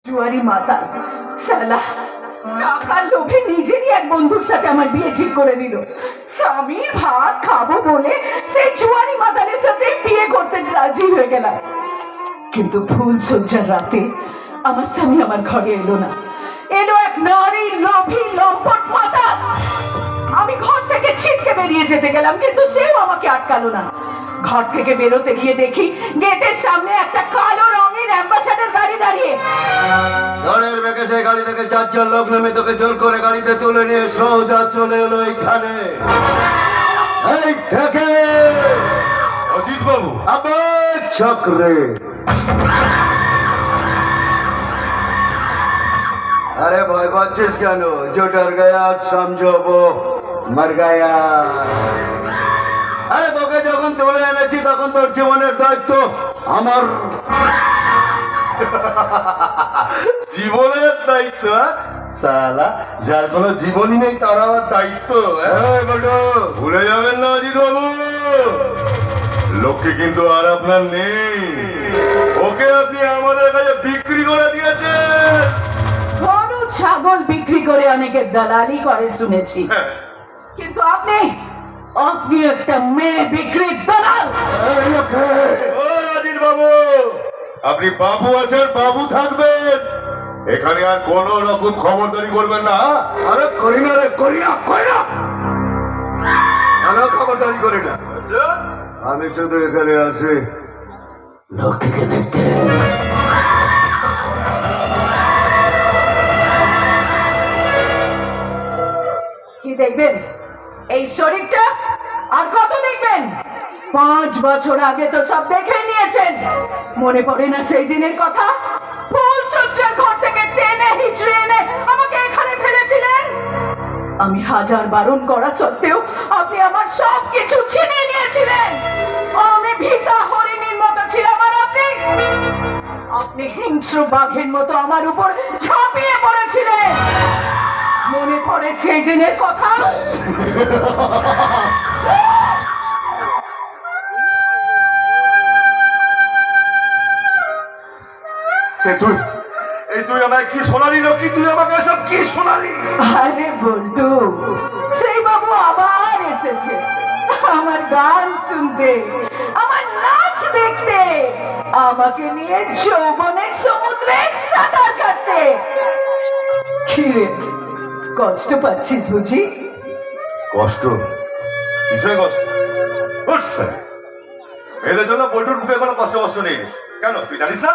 জুয়ারি মাতাল শালা টাকার লোভে নিজেরই এক বন্ধুর সাথে আমার বিয়ে ঠিক করে দিল। স্বামীর ভাত খাবো বলে সেই জুয়ারি মাতালের সাথে বিয়ে করতে রাজি হয়ে গেলাম। কিন্তু ফুল সজ্জার রাতে আমার স্বামী আমার ঘরে এলো না, এলো এক নারী লোভী লম্পট মাতাল। আমি ঘর থেকে ছিটকে বেরিয়ে যেতে গেলাম, কিন্তু সেও আমাকে আটকালো না। ঘর থেকে বেরোতে গিয়ে দেখি গেটের সামনে একটা কালো রঙের অ্যাম্বাসেডর গাড়ি দাঁড়িয়ে। ঘরের বেগে সেই গাড়ি থেকে 4 লোক নেমে তোকে জোর করে গাড়িতে তুলে নিয়ে সোজা চলে এলো এইখানে। এই থেকে অজিত বাবু, আবার চক্রে। अरे भय पाচ্ছিস কেন? जो डर गया समझो वो मर गया। আরে তোকে যখন তুলে এনেছি তখন তোর জীবনের দায়িত্ব আমার। জীবনের দায়িত্ব? সালা, যার কোনো জীবনই নেই তার আবার দায়িত্ব? ভুলে যাবেন না অজিত বাবু, লক্ষ্মী কিন্তু আর আপনার নেই। ওকে আপনি আমাদের কাছে বিক্রি করে দিয়েছেন। গরু ছাগল বিক্রি করে অনেকে দালালি করে শুনেছি, কিন্তু আপনি আপনি একটা মেয়ে বিক্রির দালাল। ও অজিত বাবু, আপনি বাবু আছেন, বাবু থাকবেন। এখানে আর কোন রকম খবরদারি করবেন না। আরে করি না রে, করি না, করি না, কেন খবরদারি করি না? আমি শুধু এখানে আছি লক্ষ্মীকে দেখতে। কি দেখবেন? এই শরীরটা আর কত দেখবেন? 5 বছর আগে তো সব দেখে নিয়েছেন। মনে পড়ে না সেই দিনের কথা? ফুল সজ্জার ঘর থেকে টেনে হিচড়ে এনে আমাকে এখানে ফেলেছিলেন। আমি হাজার বারণ করা সত্ত্বেও আপনি আমার সব কিছু ছিনিয়ে নিয়েছিলেন। আমি ভীতা হরিণীর মতো ছিলাম, আর আপনি হিংস্র বাঘের মতো আমার উপর ঝাঁপিয়ে পড়েছিলেন। মনে পড়ে সেই দিনের কথা? তুই আমায় কি শোনালি লক্ষ্মী? তুই আমাকে সব কি শোনালি? আরে বন্ধু, সেই বাবু আবার এসেছে আমার গান শুনতে, আমার নাচ দেখতে, আমাকে নিয়ে যৌবনের সমুদ্রে সাঁতার কাটতে। কিরে, কষ্ট পাচ্ছিস বুঝি? কষ্ট? কিসের কষ্ট? এদের জন্য বল্টুর বুকে কোনো কষ্ট নেই। কেন তুই জানিস না?